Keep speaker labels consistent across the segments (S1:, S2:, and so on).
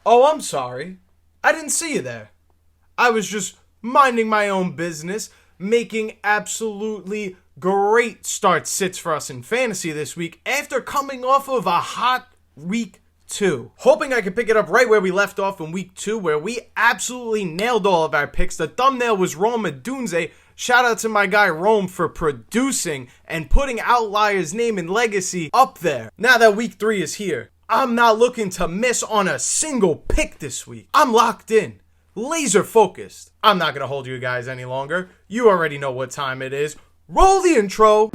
S1: Oh, I'm sorry. I didn't see you there. I was just minding my own business, making absolutely great start sits for us in fantasy this week after coming off of a hot week 2. Hoping I can pick it up right where we left off in week 2, where we absolutely nailed all of our picks. The thumbnail was Rome Adunze. Shout out to my guy Rome for producing and putting Outlier's name and legacy up there. Now that week 3 is here, I'm not looking to miss on a single pick this week. I'm locked in, laser focused. I'm not going to hold you guys any longer. You already know what time it is. Roll the intro.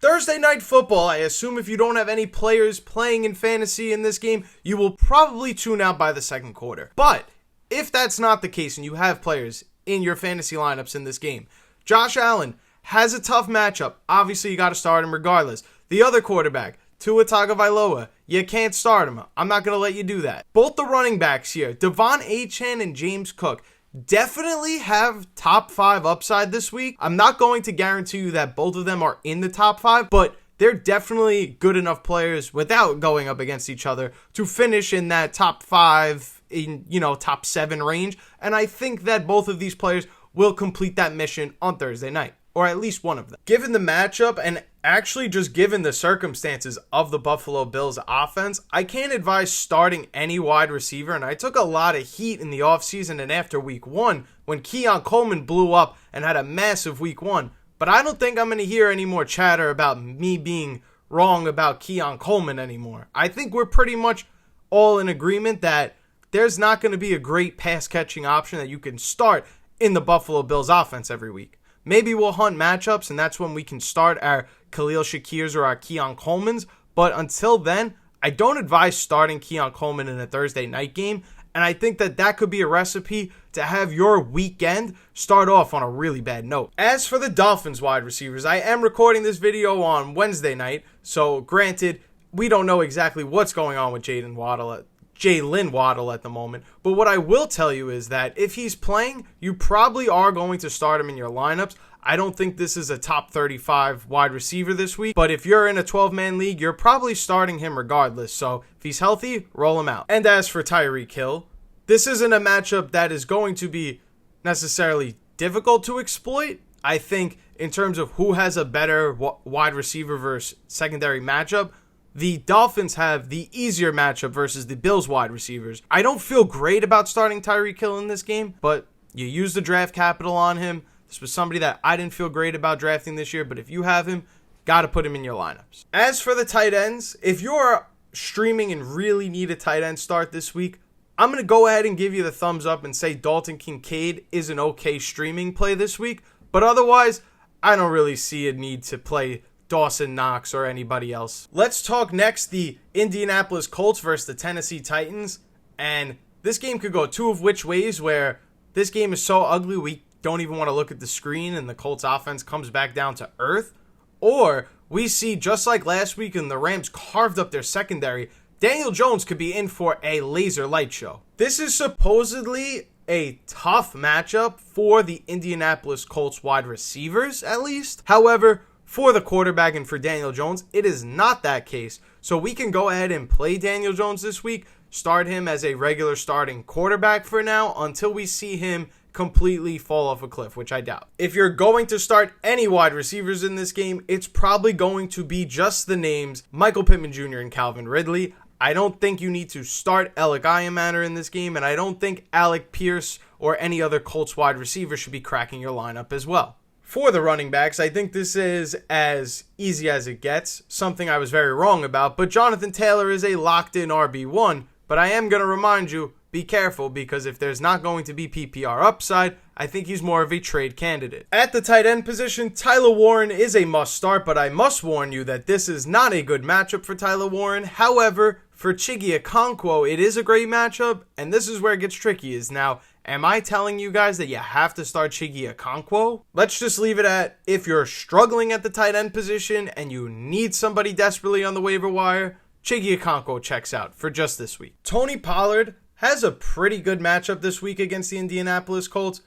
S1: Thursday night football. I assume if you don't have any players playing in fantasy in this game, you will probably tune out by the second quarter. But if that's not the case and you have players in your fantasy lineups in this game, Josh Allen has a tough matchup. Obviously, you got to start him regardless. The other quarterback, Tua Tagovailoa, you can't start him. I'm not going to let you do that. Both the running backs here, Devon Achane and James Cook, definitely have top 5 upside this week. I'm not going to guarantee you that both of them are in the top 5, but they're definitely good enough players without going up against each other to finish in that top 5, top 7 range. And I think that both of these players will complete that mission on Thursday night, or at least one of them. Given the matchup and actually just given the circumstances of the Buffalo Bills offense, I can't advise starting any wide receiver, and I took a lot of heat in the offseason and after week 1 when Keon Coleman blew up and had a massive week 1, but I don't think I'm going to hear any more chatter about me being wrong about Keon Coleman anymore. I think we're pretty much all in agreement that there's not going to be a great pass-catching option that you can start in the Buffalo Bills offense every week. Maybe we'll hunt matchups, and that's when we can start our Khalil Shakirs or our Keon Colemans. But until then, I don't advise starting Keon Coleman in a Thursday night game. And I think that that could be a recipe to have your weekend start off on a really bad note. As for the Dolphins wide receivers, I am recording this video on Wednesday night. So granted, we don't know exactly what's going on with Jalen Waddle at the moment. But what I will tell you is that if he's playing, you probably are going to start him in your lineups. I don't think this is a top 35 wide receiver this week, but if you're in a 12-man league, you're probably starting him regardless. So if he's healthy, roll him out. And as for Tyreek Hill, this isn't a matchup that is going to be necessarily difficult to exploit. I think in terms of who has a better wide receiver versus secondary matchup, the Dolphins have the easier matchup versus the Bills wide receivers. I don't feel great about starting Tyreek Hill in this game, but you use the draft capital on him. This was somebody that I didn't feel great about drafting this year, but if you have him, got to put him in your lineups. As for the tight ends, if you're streaming and really need a tight end start this week, I'm going to go ahead and give you the thumbs up and say Dalton Kincaid is an okay streaming play this week, but otherwise, I don't really see a need to play Dawson Knox or anybody else. Let's talk next the Indianapolis Colts versus the Tennessee Titans. And this game could go two of which ways, where this game is so ugly we don't even want to look at the screen and the Colts offense comes back down to earth. Or we see, just like last week and the Rams carved up their secondary, Daniel Jones could be in for a laser light show. This is supposedly a tough matchup for the Indianapolis Colts wide receivers, at least. However, for the quarterback and for Daniel Jones, it is not that case. So we can go ahead and play Daniel Jones this week, start him as a regular starting quarterback for now until we see him completely fall off a cliff, which I doubt. If you're going to start any wide receivers in this game, it's probably going to be just the names Michael Pittman Jr. and Calvin Ridley. I don't think you need to start Alec Ayamatter in this game, and I don't think Alec Pierce or any other Colts wide receiver should be cracking your lineup as well. For the running backs, I think this is as easy as it gets, something I was very wrong about, but Jonathan Taylor is a locked-in RB1, but I am going to remind you, be careful, because if there's not going to be PPR upside, I think he's more of a trade candidate. At the tight end position, Tyler Warren is a must start, but I must warn you that this is not a good matchup for Tyler Warren. However, for Chiggy Okonkwo, it is a great matchup, and this is where it gets tricky is now, am I telling you guys that you have to start Chiggy Okonkwo? Let's just leave it at, if you're struggling at the tight end position and you need somebody desperately on the waiver wire, Chiggy Okonkwo checks out for just this week. Tony Pollard has a pretty good matchup this week against the Indianapolis Colts.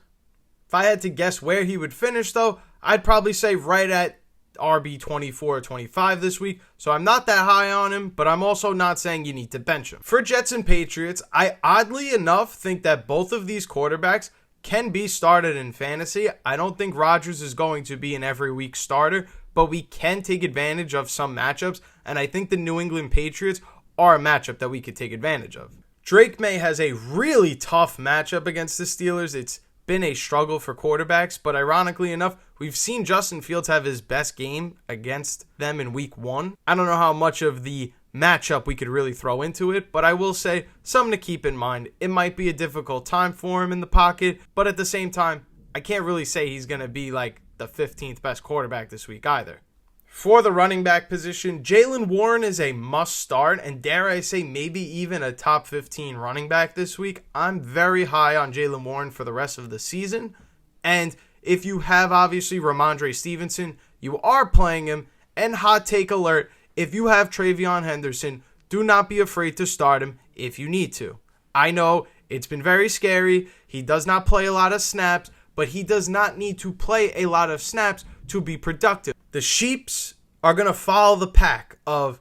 S1: If I had to guess where he would finish, though, I'd probably say right at RB 24 or 25 this week, so I'm not that high on him, but I'm also not saying you need to bench him. For Jets and Patriots, I oddly enough think that both of these quarterbacks can be started in fantasy. I don't think Rodgers is going to be an every week starter, but we can take advantage of some matchups, and I think the New England Patriots are a matchup that we could take advantage of. Drake May has a really tough matchup against the Steelers. It's been a struggle for quarterbacks, but ironically enough, we've seen Justin Fields have his best game against them in week 1. I don't know how much of the matchup we could really throw into it, but I will say something to keep in mind. It might be a difficult time for him in the pocket, but at the same time, I can't really say he's going to be like the 15th best quarterback this week either. For the running back position, Jaylen Warren is a must start, and dare I say maybe even a top 15 running back this week. I'm very high on Jaylen Warren for the rest of the season, and if you have obviously Ramondre Stevenson, you are playing him, and hot take alert, if you have Travion Henderson, do not be afraid to start him if you need to. I know it's been very scary, he does not play a lot of snaps, but he does not need to play a lot of snaps to be productive. The Sheeps are going to follow the pack of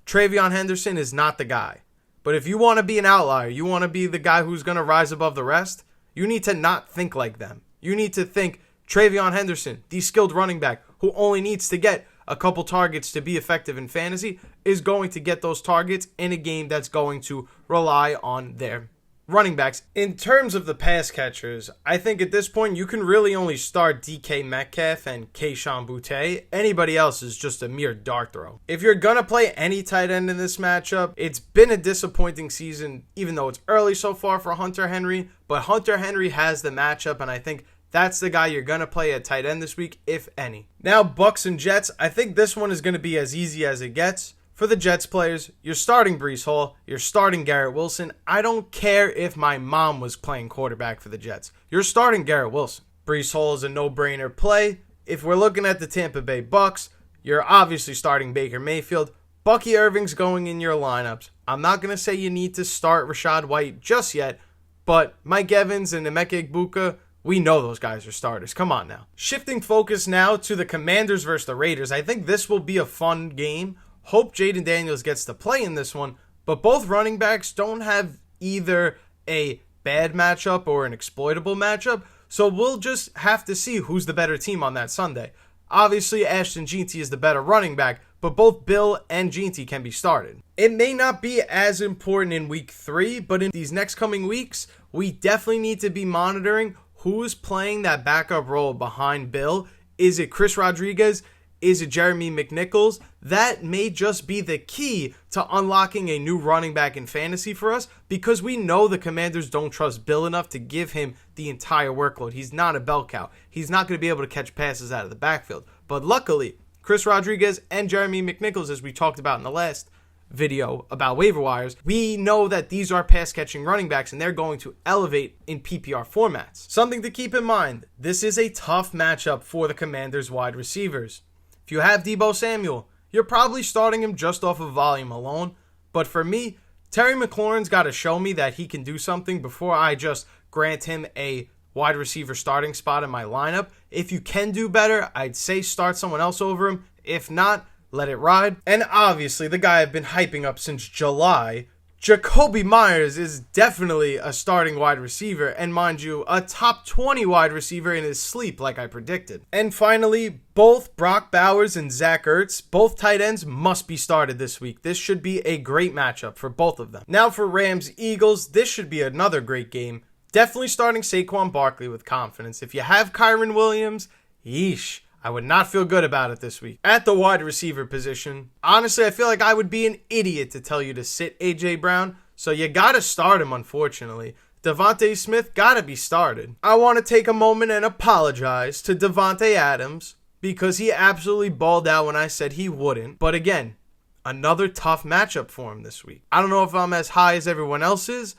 S1: Travion Henderson is not the guy. But if you want to be an outlier, you want to be the guy who's going to rise above the rest, you need to not think like them. You need to think Travion Henderson, the skilled running back who only needs to get a couple targets to be effective in fantasy, is going to get those targets in a game that's going to rely on their running backs. In terms of the pass catchers, I think at this point you can really only start DK Metcalf and Kayshon Boutte. Anybody else is just a mere dart throw. If you're going to play any tight end in this matchup, it's been a disappointing season, even though it's early so far for Hunter Henry, but Hunter Henry has the matchup, and I think that's the guy you're going to play at tight end this week, if any. Now, Bucs and Jets, I think this one is going to be as easy as it gets. For the Jets players, you're starting Breece Hall, you're starting Garrett Wilson. I don't care if my mom was playing quarterback for the Jets. You're starting Garrett Wilson. Breece Hall is a no-brainer play. If we're looking at the Tampa Bay Bucs, you're obviously starting Baker Mayfield. Bucky Irving's going in your lineups. I'm not going to say you need to start Rachaad White just yet, but Mike Evans and Emeka Egbuka, we know those guys are starters. Come on now. Shifting focus now to the Commanders versus the Raiders. I think this will be a fun game. Hope Jaden Daniels gets to play in this one, but both running backs don't have either a bad matchup or an exploitable matchup, so we'll just have to see who's the better team on that Sunday. Obviously, Ashton Jeanty is the better running back, but both Bill and Jeanty can be started. It may not be as important in week 3, but in these next coming weeks, we definitely need to be monitoring who's playing that backup role behind Bill. Is it Chris Rodriguez? Is it Jeremy McNichols? That may just be the key to unlocking a new running back in fantasy for us, because we know the Commanders don't trust Bill enough to give him the entire workload. He's not a bell cow. He's not going to be able to catch passes out of the backfield. But luckily, Chris Rodriguez and Jeremy McNichols, as we talked about in the last video about waiver wires, we know that these are pass-catching running backs and they're going to elevate in PPR formats. Something to keep in mind, this is a tough matchup for the Commanders wide receivers. If you have Deebo Samuel, you're probably starting him just off of volume alone. But for me, Terry McLaurin's got to show me that he can do something before I just grant him a wide receiver starting spot in my lineup. If you can do better, I'd say start someone else over him. If not, let it ride. And obviously, the guy I've been hyping up since July, Jacoby Myers, is definitely a starting wide receiver, and mind you, a top 20 wide receiver in his sleep like I predicted. And finally, both Brock Bowers and Zach Ertz, both tight ends, must be started this week. This should be a great matchup for both of them. Now for Rams-Eagles, this should be another great game. Definitely starting Saquon Barkley with confidence. If you have Kyron Williams, yeesh, I would not feel good about it this week. At the wide receiver position, honestly, I feel like I would be an idiot to tell you to sit A.J. Brown, so you gotta start him, unfortunately. Devontae Smith gotta be started. I want to take a moment and apologize to Devontae Adams because he absolutely balled out when I said he wouldn't. But again, another tough matchup for him this week. I don't know if I'm as high as everyone else is.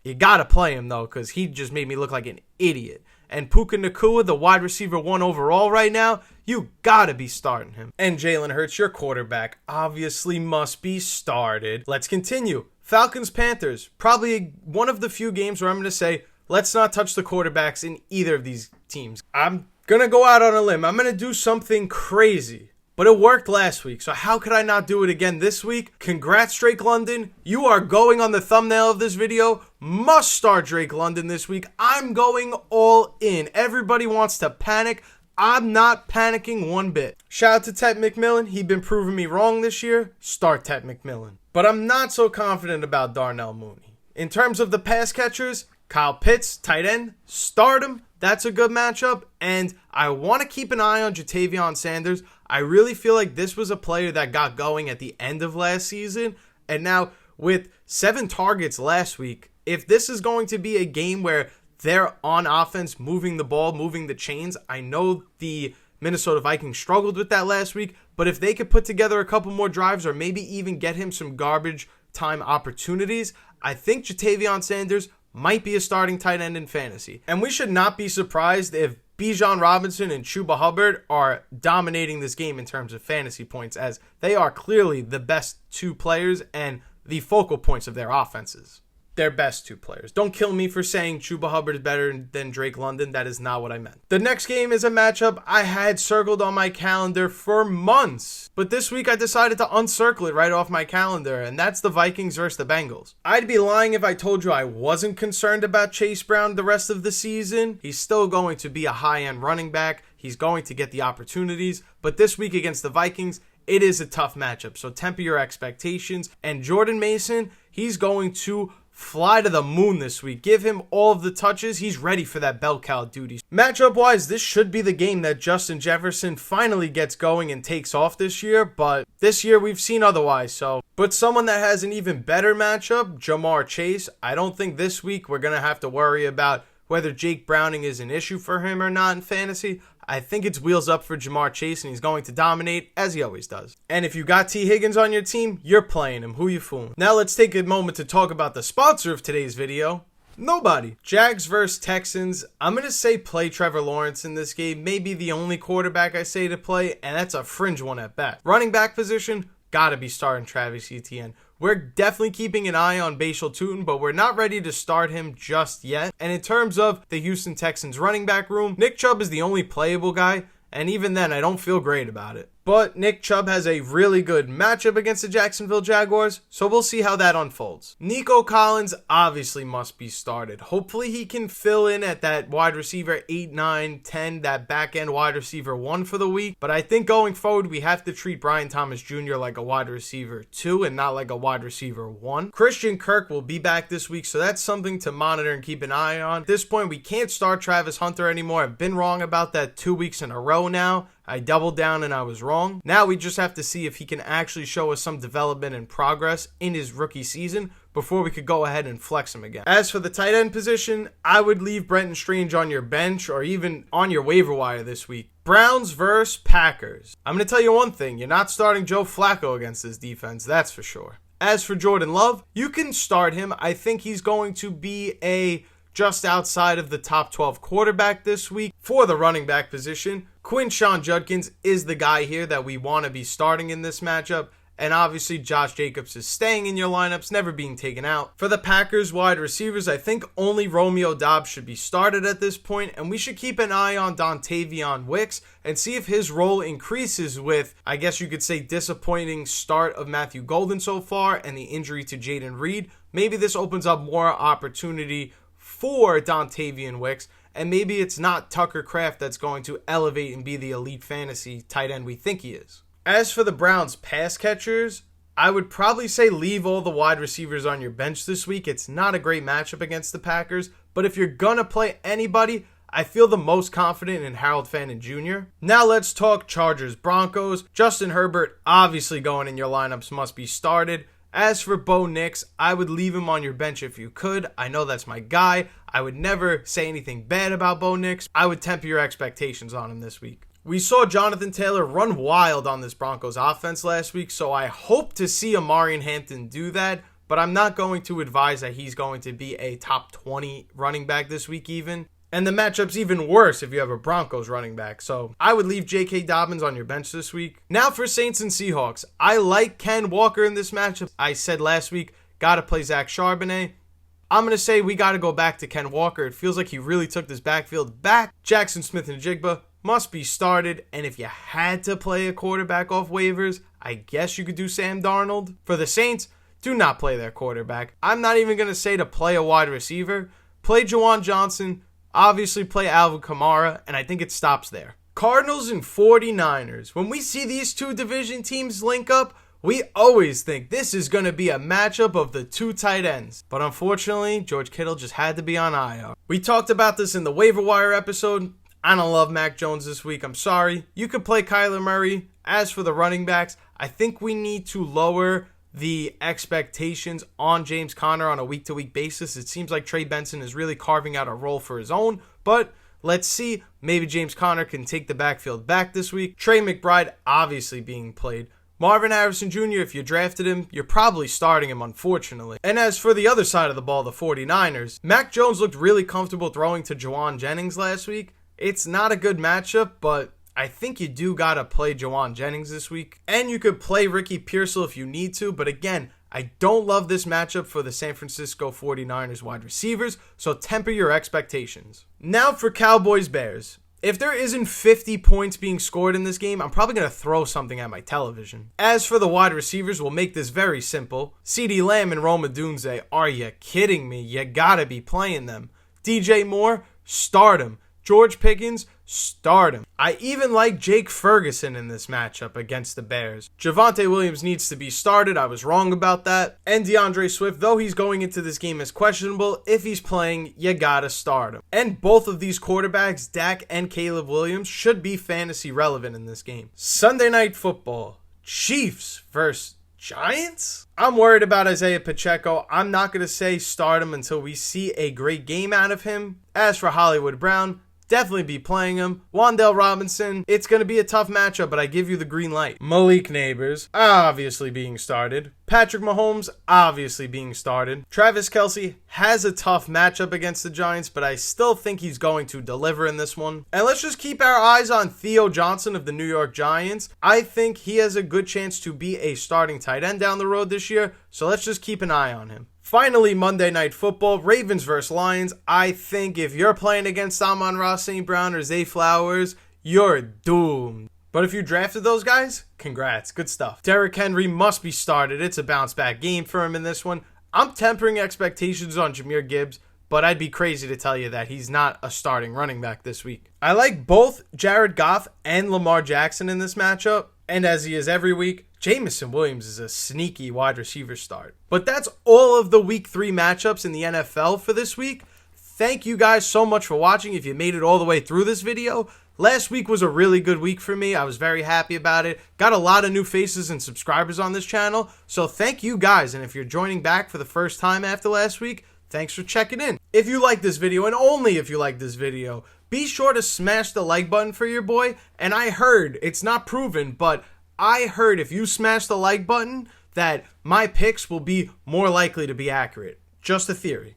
S1: You gotta play him, though, because he just made me look like an idiot. And Puka Nacua, the wide receiver 1 overall right now, you gotta be starting him. And Jalen Hurts, your quarterback, obviously must be started. Let's continue. Falcons Panthers, probably one of the few games where I'm going to say, let's not touch the quarterbacks in either of these teams. I'm going to go out on a limb. I'm going to do something crazy. But it worked last week, so how could I not do it again this week? Congrats, Drake London. You are going on the thumbnail of this video. Must start Drake London this week. I'm going all in. Everybody wants to panic. I'm not panicking one bit. Shout out to Ted McMillan. He's been proving me wrong this year. Start Ted McMillan. But I'm not so confident about Darnell Mooney. In terms of the pass catchers, Kyle Pitts, tight end, start him. That's a good matchup. And I want to keep an eye on Ja'Tavion Sanders. I really feel like this was a player that got going at the end of last season. And now with 7 targets last week, if this is going to be a game where they're on offense, moving the ball, moving the chains, I know the Minnesota Vikings struggled with that last week, but if they could put together a couple more drives or maybe even get him some garbage time opportunities, I think Ja'Tavion Sanders might be a starting tight end in fantasy. And we should not be surprised if Bijan Robinson and Chuba Hubbard are dominating this game in terms of fantasy points, as they are clearly the best 2 players and the focal points of their offenses. Their best 2 players. Don't kill me for saying Chuba Hubbard is better than Drake London. That is not what I meant. The next game is a matchup I had circled on my calendar for months. But this week I decided to uncircle it right off my calendar, and that's the Vikings versus the Bengals. I'd be lying if I told you I wasn't concerned about Chase Brown the rest of the season. He's still going to be a high-end running back. He's going to get the opportunities. But this week against the Vikings, it is a tough matchup. So temper your expectations. And Jordan Mason, he's going to fly to the moon this week. Give him all of the touches. He's ready for that bell cow duty. Matchup-wise, this should be the game that Justin Jefferson finally gets going and takes off this year, but this year we've seen otherwise. But someone that has an even better matchup, Jamar Chase, I don't think this week we're going to have to worry about whether Jake Browning is an issue for him or not in fantasy. I think it's wheels up for Jamar Chase, and he's going to dominate, as he always does. And if you got T. Higgins on your team, you're playing him. Who you fooling? Now let's take a moment to talk about the sponsor of today's video. Nobody. Jags versus Texans. I'm going to say play Trevor Lawrence in this game. Maybe the only quarterback I say to play, and that's a fringe one at best. Running back position, gotta be starting Travis Etienne. We're definitely keeping an eye on Bashal Tutin, but we're not ready to start him just yet. And in terms of the Houston Texans running back room, Nick Chubb is the only playable guy, and even then, I don't feel great about it. But Nick Chubb has a really good matchup against the Jacksonville Jaguars, so we'll see how that unfolds. Nico Collins obviously must be started. Hopefully he can fill in at that wide receiver 8, 9, 10, that back end wide receiver 1 for the week. But I think going forward, we have to treat Brian Thomas Jr. like a wide receiver 2 and not like a wide receiver 1. Christian Kirk will be back this week, so that's something to monitor and keep an eye on. At this point, we can't start Travis Hunter anymore. I've been wrong about that 2 weeks in a row now. I doubled down and I was wrong. Now we just have to see if he can actually show us some development and progress in his rookie season before we could go ahead and flex him again. As for the tight end position, I would leave Brenton Strange on your bench or even on your waiver wire this week. Browns versus Packers. I'm going to tell you one thing. You're not starting Joe Flacco against this defense, that's for sure. As for Jordan Love, you can start him. I think he's going to be a just outside of the top 12 quarterback this week. For the running back position, Quinshon Judkins is the guy here that we want to be starting in this matchup. And obviously, Josh Jacobs is staying in your lineups, never being taken out. For the Packers wide receivers, I think only Romeo Doubs should be started at this point, and we should keep an eye on Dontavion Wicks and see if his role increases with, I guess you could say, disappointing start of Matthew Golden so far and the injury to Jaden Reed. Maybe this opens up more opportunity for Dontavion Wicks, and maybe it's not Tucker Kraft that's going to elevate and be the elite fantasy tight end we think he is. As for the Browns pass catchers, I would probably say leave all the wide receivers on your bench this week. It's not a great matchup against the Packers, but if you're going to play anybody, I feel the most confident in Harold Fannin Jr. Now let's talk Chargers Broncos. Justin Herbert obviously going in your lineups must be started. As for Bo Nix, I would leave him on your bench if you could. I know that's my guy. I would never say anything bad about Bo Nix. I would temper your expectations on him this week. We saw Jonathan Taylor run wild on this Broncos offense last week, so I hope to see Amarian Hampton do that, but I'm not going to advise that he's going to be a top 20 running back this week even. And the matchup's even worse if you have a Broncos running back. So I would leave J.K. Dobbins on your bench this week. Now for Saints and Seahawks. I like Ken Walker in this matchup. I said last week, got to play Zach Charbonnet. I'm going to say we got to go back to Ken Walker. It feels like he really took this backfield back. Jackson Smith and Jigba must be started, and if you had to play a quarterback off waivers, I guess you could do Sam Darnold. For the Saints, do not play their quarterback. I'm not even going to say to play a wide receiver. Play Juwan Johnson, obviously play Alvin Kamara, and I think it stops there. Cardinals and 49ers. When we see these two division teams link up, we always think this is going to be a matchup of the two tight ends. But unfortunately, George Kittle just had to be on IR. We talked about this in the waiver wire episode. I don't love Mac Jones this week. I'm sorry. You could play Kyler Murray. As for the running backs, I think we need to lower the expectations on James Conner on a week-to-week basis. It seems like Trey Benson is really carving out a role for his own, but let's see. Maybe James Conner can take the backfield back this week. Trey McBride obviously being played. Marvin Harrison Jr., if you drafted him, you're probably starting him, unfortunately. And as for the other side of the ball, the 49ers, Mac Jones looked really comfortable throwing to Juwan Jennings last week. It's not a good matchup, but I think you do got to play Juwan Jennings this week. And you could play Ricky Pearsall if you need to, but again, I don't love this matchup for the San Francisco 49ers wide receivers, so temper your expectations. Now for Cowboys Bears. If there isn't 50 points being scored in this game, I'm probably going to throw something at my television. As for the wide receivers, we'll make this very simple. CeeDee Lamb and Rome Odunze, are you kidding me? You got to be playing them. DJ Moore, start him. George Pickens, start him. I even like Jake Ferguson in this matchup against the Bears. Javonte Williams needs to be started. I was wrong about that. And DeAndre Swift, though he's going into this game as questionable, if he's playing, you gotta start him. And both of these quarterbacks, Dak and Caleb Williams, should be fantasy relevant in this game. Sunday Night Football, Chiefs versus Giants? I'm worried about Isaiah Pacheco. I'm not going to say start him until we see a great game out of him. As for Hollywood Brown, definitely be playing him. Wan'Dale Robinson, it's going to be a tough matchup, but I give you the green light. Malik Neighbors, obviously being started. Patrick Mahomes, obviously being started. Travis Kelce has a tough matchup against the Giants, but I still think he's going to deliver in this one. And let's just keep our eyes on Theo Johnson of the New York Giants. I think he has a good chance to be a starting tight end down the road this year, so let's just keep an eye on him. Finally, Monday Night Football, Ravens versus Lions. I think if you're playing against Amon-Ra St. Brown or Zay Flowers, you're doomed. But if you drafted those guys, congrats. Good stuff. Derrick Henry must be started. It's a bounce-back game for him in this one. I'm tempering expectations on Jahmyr Gibbs, but I'd be crazy to tell you that he's not a starting running back this week. I like both Jared Goff and Lamar Jackson in this matchup, and as he is every week, Jameson Williams is a sneaky wide receiver start. But that's all of the Week 3 matchups in the NFL for this week. Thank you guys so much for watching if you made it all the way through this video. Last week was a really good week for me. I was very happy about it. Got a lot of new faces and subscribers on this channel. So thank you guys. And if you're joining back for the first time after last week, thanks for checking in. If you like this video, and only if you like this video, be sure to smash the like button for your boy. And I heard, it's not proven, but I heard if you smash the like button that my picks will be more likely to be accurate. Just a theory.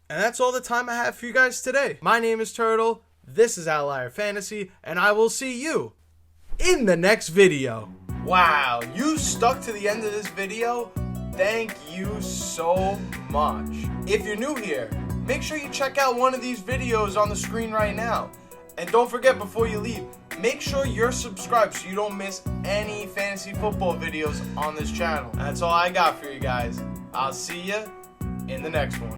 S1: And that's all the time I have for you guys today. My name is Turtle. This is Outlier Fantasy, and I will see you in the next video. Wow, you stuck to the end of this video? Thank you so much. If you're new here, make sure you check out one of these videos on the screen right now. And don't forget, before you leave, make sure you're subscribed so you don't miss any fantasy football videos on this channel. That's all I got for you guys. I'll see you in the next one.